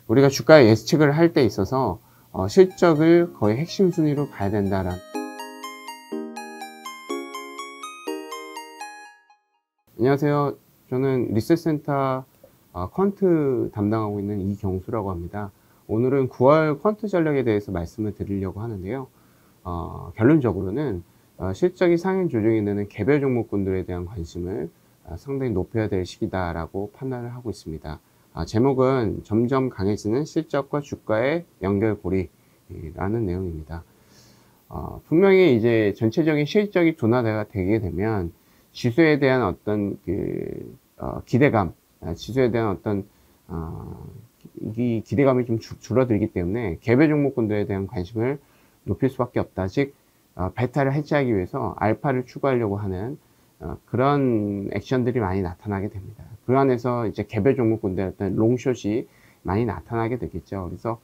우리가 주가 예측을 할 때 있어서 실적을 거의 핵심 순위로 봐야 된다라는. 안녕하세요. 저는 리셋센터 퀀트 담당하고 있는 이경수라고 합니다. 오늘은 9월 퀀트 전략에 대해서 말씀을 드리려고 하는데요. 결론적으로는 실적이 상향 조정이 되는 개별 종목군들에 대한 관심을 상당히 높여야 될 시기다라고 판단을 하고 있습니다. 제목은 점점 강해지는 실적과 주가의 연결고리라는 내용입니다. 분명히 이제 전체적인 실적이 둔화가 되게 되면 지수에 대한 어떤 기대감, 지수에 대한 어떤 이 기대감이 좀 줄어들기 때문에 개별 종목군들에 대한 관심을 높일 수밖에 없다. 즉 베타를 해지하기 위해서 알파를 추구하려고 하는 그런 액션들이 많이 나타나게 됩니다. 그 안에서 이제 개별 종목군들의 어떤 롱숏이 많이 나타나게 되겠죠. 그래서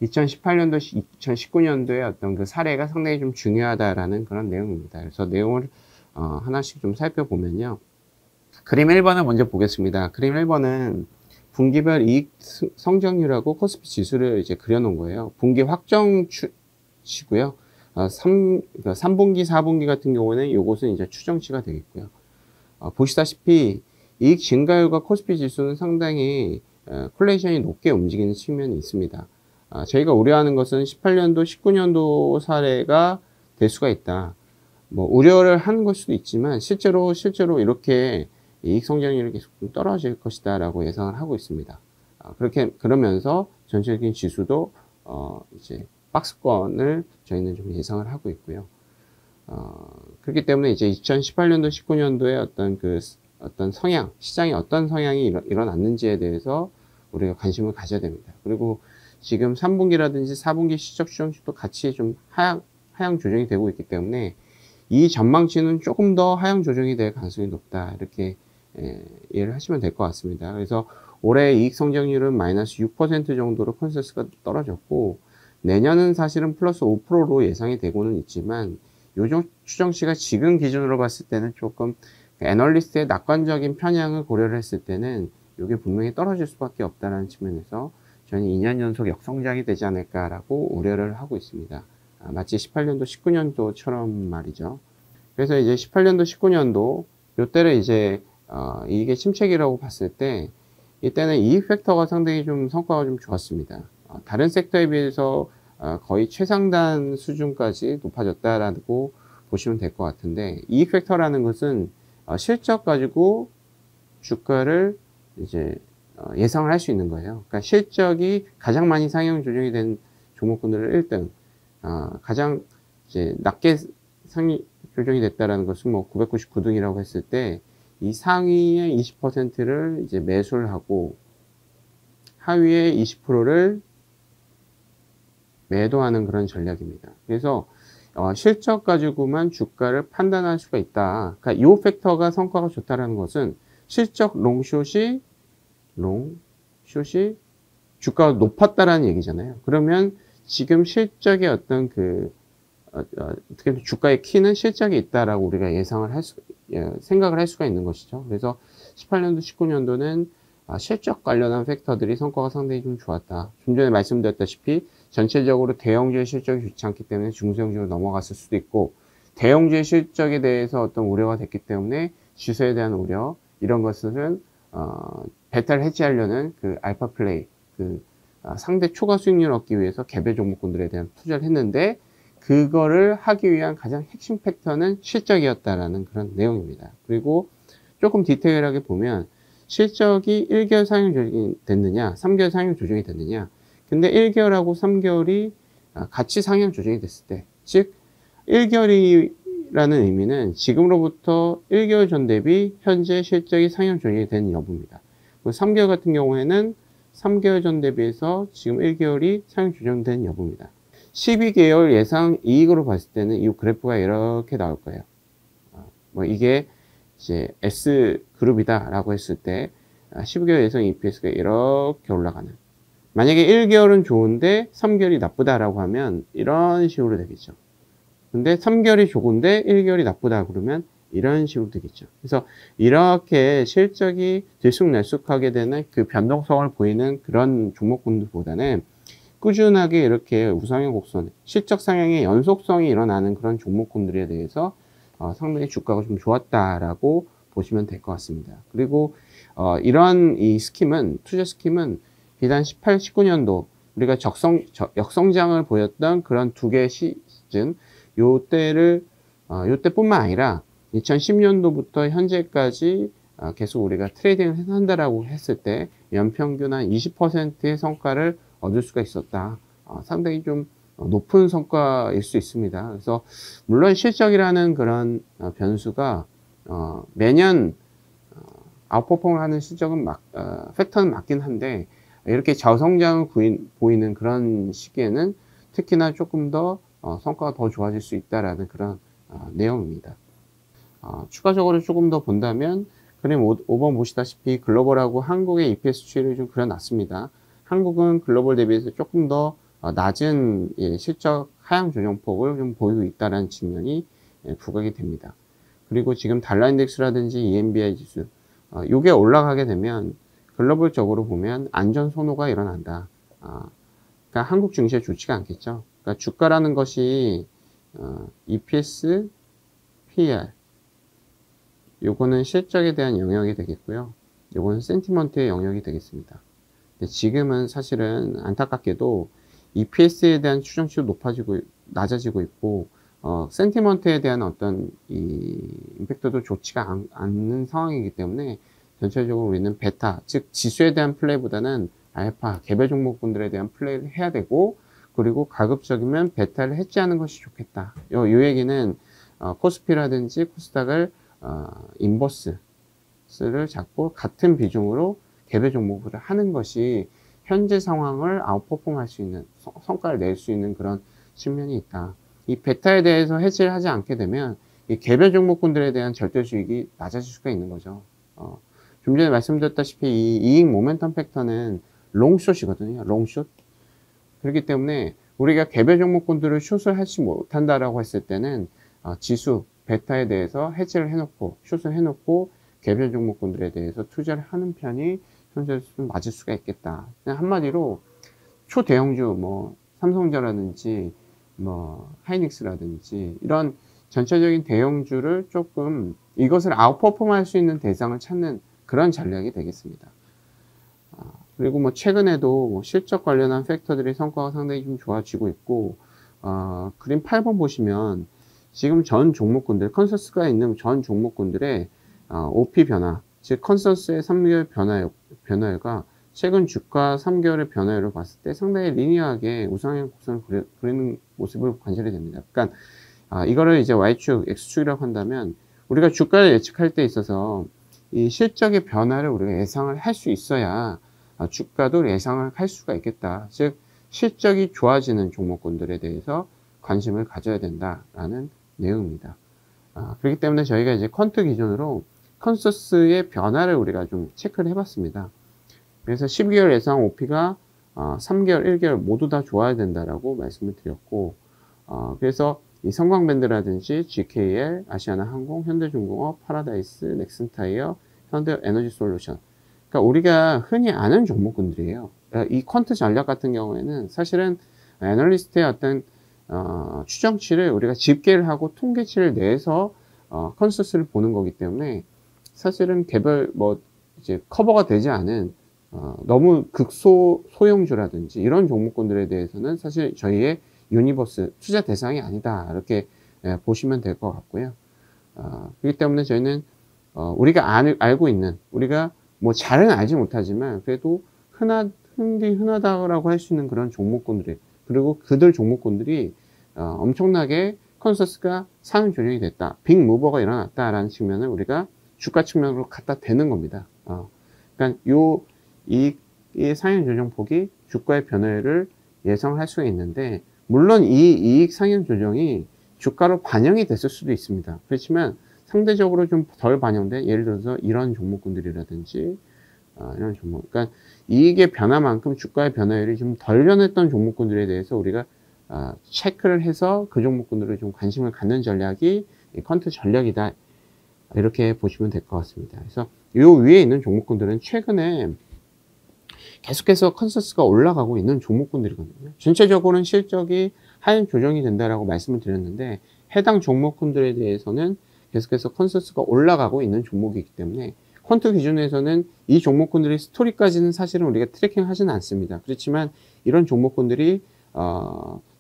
2018년도, 2019년도의 어떤 그 사례가 상당히 좀 중요하다라는 그런 내용입니다. 그래서 내용을 하나씩 좀 살펴보면요. 그림 1번을 먼저 보겠습니다. 그림 1번은 분기별 이익 성장률하고 코스피 지수를 이제 그려놓은 거예요. 분기 확정치고요. 3분기, 4분기 같은 경우는 요것은 이제 추정치가 되겠고요. 보시다시피 이익 증가율과 코스피 지수는 상당히 콜레이션이 높게 움직이는 측면이 있습니다. 저희가 우려하는 것은 18년도, 19년도 사례가 될 수가 있다. 뭐 우려를 하는 걸 수도 있지만 실제로 이렇게 이익 성장률이 계속 좀 떨어질 것이다라고 예상을 하고 있습니다. 그러면서 전체적인 지수도 이제 박스권을 저희는 좀 예상을 하고 있고요. 그렇기 때문에 이제 2018년도, 19년도에 어떤 성향, 시장에 어떤 성향이 일어났는지에 대해서 우리가 관심을 가져야 됩니다. 그리고 지금 3분기라든지 4분기 실적 추정치도 같이 좀 하향 조정이 되고 있기 때문에 이 전망치는 조금 더 하향 조정이 될 가능성이 높다. 이렇게 이해를 하시면 될 것 같습니다. 그래서 올해 이익 성장률은 마이너스 6% 정도로 컨센서스가 떨어졌고 내년은 사실은 플러스 5%로 예상이 되고는 있지만 요정 추정치가 지금 기준으로 봤을 때는 조금 애널리스트의 낙관적인 편향을 고려를 했을 때는 이게 분명히 떨어질 수밖에 없다는 측면에서 저는 2년 연속 역성장이 되지 않을까라고 우려를 하고 있습니다. 마치 18년도, 19년도처럼 말이죠. 그래서 이제 18년도, 19년도 요때를 이제 이익의 침체기라고 봤을 때 이때는 이익 팩터가 상당히 좀 성과가 좀 좋았습니다. 다른 섹터에 비해서 거의 최상단 수준까지 높아졌다라고 보시면 될 것 같은데 이익 팩터라는 것은 실적 가지고 주가를 이제 예상을 할 수 있는 거예요. 그러니까 실적이 가장 많이 상향 조정이 된 종목군들을 1등, 가장 이제 낮게 상위 조정이 됐다라는 것은 뭐 999등이라고 했을 때 이 상위의 20%를 이제 매수를 하고 하위의 20%를 매도하는 그런 전략입니다. 그래서 실적 가지고만 주가를 판단할 수가 있다. 그러니까 이 팩터가 성과가 좋다라는 것은 실적 롱숏이 주가가 높았다라는 얘기잖아요. 그러면 지금 실적의 어떤 어떻게 보면 주가의 키는 실적이 있다라고 우리가 생각을 할 수가 있는 것이죠. 그래서 18년도, 19년도는 실적 관련한 팩터들이 성과가 상당히 좀 좋았다. 좀 전에 말씀드렸다시피 전체적으로 대형주의 실적이 좋지 않기 때문에 중소형주로 넘어갔을 수도 있고 대형주의 실적에 대해서 어떤 우려가 됐기 때문에 지수에 대한 우려 이런 것들은 베타를 해지하려는 알파 플레이 상대 초과 수익률을 얻기 위해서 개별 종목군들에 대한 투자를 했는데 그거를 하기 위한 가장 핵심 팩터는 실적이었다라는 그런 내용입니다. 그리고 조금 디테일하게 보면 실적이 1개월 상향 조정이 됐느냐 3개월 상향 조정이 됐느냐 근데 1개월하고 3개월이 같이 상향 조정이 됐을 때 즉 1개월이라는 의미는 지금으로부터 1개월 전 대비 현재 실적이 상향 조정이 된 여부입니다. 그리고 3개월 같은 경우에는 3개월 전 대비해서 지금 1개월이 상향 조정된 여부입니다. 12개월 예상 이익으로 봤을 때는 이 그래프가 이렇게 나올 거예요. 뭐 이게 이제 S그룹이다라고 했을 때 12개월 예상 EPS가 이렇게 올라가는. 만약에 1개월은 좋은데 3개월이 나쁘다라고 하면 이런 식으로 되겠죠. 근데 3개월이 좋은데 1개월이 나쁘다 그러면 이런 식으로 되겠죠. 그래서 이렇게 실적이 들쑥날쑥하게 되는 그 변동성을 보이는 그런 종목군들보다는 꾸준하게 이렇게 우상향 곡선, 실적 상향의 연속성이 일어나는 그런 종목군들에 대해서 상당히 주가가 좀 좋았다라고 보시면 될 것 같습니다. 그리고 이런 이 스킴은, 투자 스킴은 비단 18, 19년도 우리가 역성장을 보였던 그런 두 개의 시즌, 요때뿐만 아니라 2010년도부터 현재까지 계속 우리가 트레이딩을 한다라고 했을 때 연평균 한 20%의 성과를 얻을 수가 있었다. 상당히 좀 높은 성과일 수 있습니다. 그래서 물론 실적이라는 그런 변수가 매년 아웃퍼폼을 하는 실적은 팩터는 맞긴 한데 이렇게 저성장을 보이는 그런 시기에는 특히나 조금 더 성과가 더 좋아질 수 있다라는 그런 내용입니다. 추가적으로 조금 더 본다면 그림 5번 보시다시피 글로벌하고 한국의 EPS 추이를 좀 그려놨습니다. 한국은 글로벌 대비해서 조금 더 낮은 실적 하향 조정폭을 좀 보이고 있다는 측면이 부각이 됩니다. 그리고 지금 달러 인덱스라든지 EMBI 지수, 요게 올라가게 되면 글로벌적으로 보면 안전 선호가 일어난다. 그러니까 한국 증시에 좋지가 않겠죠. 그러니까 주가라는 것이 EPS, PER, 요거는 실적에 대한 영역이 되겠고요. 요거는 센티먼트의 영역이 되겠습니다. 근데 지금은 사실은 안타깝게도 EPS에 대한 추정치도 낮아지고 있고, 센티먼트에 대한 어떤 임팩트도 좋지가 않는 상황이기 때문에 전체적으로 우리는 베타, 즉 지수에 대한 플레이보다는 알파, 개별 종목군들에 대한 플레이를 해야 되고, 그리고 가급적이면 베타를 해지하는 것이 좋겠다. 요 얘기는 코스피라든지 코스닥을 인버스를 잡고 같은 비중으로 개별 종목을 하는 것이 현재 상황을 아웃퍼폼 할 수 있는, 성과를 낼 수 있는 그런 측면이 있다. 이 베타에 대해서 해지를 하지 않게 되면 이 개별 종목군들에 대한 절대 수익이 낮아질 수가 있는 거죠. 좀 전에 말씀드렸다시피 이 이익 모멘텀 팩터는 롱숏이거든요. 롱숏. 그렇기 때문에 우리가 개별 종목군들을 숏을 하지 못한다라고 했을 때는 지수, 베타에 대해서 해지를 해놓고, 숏을 해놓고 개별 종목군들에 대해서 투자를 하는 편이 현재 좀 맞을 수가 있겠다. 그냥 한마디로 초대형주, 뭐 삼성전자라든지 뭐 하이닉스라든지 이런 전체적인 대형주를 조금 이것을 아웃퍼폼 할 수 있는 대상을 찾는 그런 전략이 되겠습니다. 그리고 뭐 최근에도 뭐 실적 관련한 팩터들이 성과가 상당히 좀 좋아지고 있고, 그림 8번 보시면 지금 전 종목군들, 컨센서스가 있는 전 종목군들의 OP 변화, 즉 컨센서스의 3개월 변화율과 최근 주가 3개월의 변화율을 봤을 때 상당히 리니어하게 우상향 곡선을 그리는 모습을 관찰이 됩니다. 그러니까 이거를 이제 Y축, X축이라고 한다면 우리가 주가를 예측할 때 있어서 이 실적의 변화를 우리가 예상을 할 수 있어야 주가도 예상을 할 수가 있겠다. 즉 실적이 좋아지는 종목군들에 대해서 관심을 가져야 된다라는 내용입니다. 그렇기 때문에 저희가 이제 퀀트 기준으로 컨센서스의 변화를 우리가 좀 체크를 해봤습니다. 그래서 12개월 예상 OP가 3개월, 1개월 모두 다 좋아야 된다라고 말씀을 드렸고, 그래서 이 성광밴드라든지 GKL, 아시아나항공, 현대중공업, 파라다이스, 넥슨타이어, 현대에너지솔루션, 그러니까 우리가 흔히 아는 종목군들이에요. 이 퀀트 전략 같은 경우에는 사실은 애널리스트의 어떤 추정치를 우리가 집계를 하고 통계치를 내서 컨센서스를 보는 거기 때문에 사실은 개별 이제 커버가 되지 않은 너무 소형주라든지 이런 종목군들에 대해서는 사실 저희의 유니버스 투자 대상이 아니다, 이렇게 보시면 될 것 같고요. 그렇기 때문에 저희는 우리가 알고 있는, 우리가 뭐 잘은 알지 못하지만 그래도 흔하다고 할 수 있는 그런 종목군들이, 그리고 그들 종목군들이 엄청나게 컨센서스가 상향 조정이 됐다, 빅 무버가 일어났다라는 측면을 우리가 주가 측면으로 갖다 대는 겁니다. 그러니까 이 상향 조정폭이 주가의 변화를 예상할 수가 있는데, 물론 이 이익 상향 조정이 주가로 반영이 됐을 수도 있습니다. 그렇지만 상대적으로 좀 덜 반영된, 예를 들어서 이런 종목군들이라든지 이런 종목, 그러니까 이익의 변화만큼 주가의 변화율이 좀 덜 변했던 종목군들에 대해서 우리가 체크를 해서 그 종목군들을 좀 관심을 갖는 전략이 이 퀀트 전략이다, 이렇게 보시면 될 것 같습니다. 그래서 요 위에 있는 종목군들은 최근에 계속해서 컨센서스가 올라가고 있는 종목군들이거든요. 전체적으로는 실적이 하향 조정이 된다라고 말씀을 드렸는데, 해당 종목군들에 대해서는 계속해서 컨센서스가 올라가고 있는 종목이기 때문에 퀀트 기준에서는 이 종목군들의 스토리까지는 사실은 우리가 트래킹 하지는 않습니다. 그렇지만 이런 종목군들이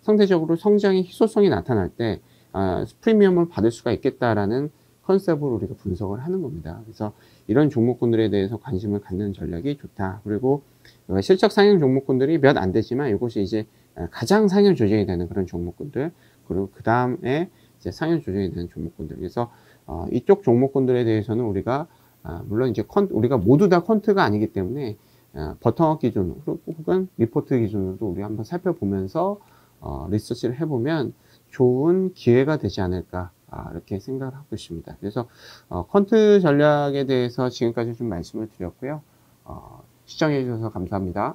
상대적으로 성장의 희소성이 나타날 때 프리미엄을 받을 수가 있겠다라는 컨셉으로 우리가 분석을 하는 겁니다. 그래서 이런 종목군들에 대해서 관심을 갖는 전략이 좋다. 그리고 실적 상향 종목군들이 몇 안 되지만 이것이 이제 가장 상향 조정이 되는 그런 종목군들, 그리고 그 다음에 이제 상향 조정이 되는 종목군들. 그래서 이쪽 종목군들에 대해서는 우리가 물론 이제 우리가 모두 다 퀀트가 아니기 때문에 버텀업 기준으로 혹은 리포트 기준으로도 우리가 한번 살펴보면서 리서치를 해보면 좋은 기회가 되지 않을까 이렇게 생각을 하고 있습니다. 그래서 퀀트 전략에 대해서 지금까지 좀 말씀을 드렸고요. 시청해 주셔서 감사합니다.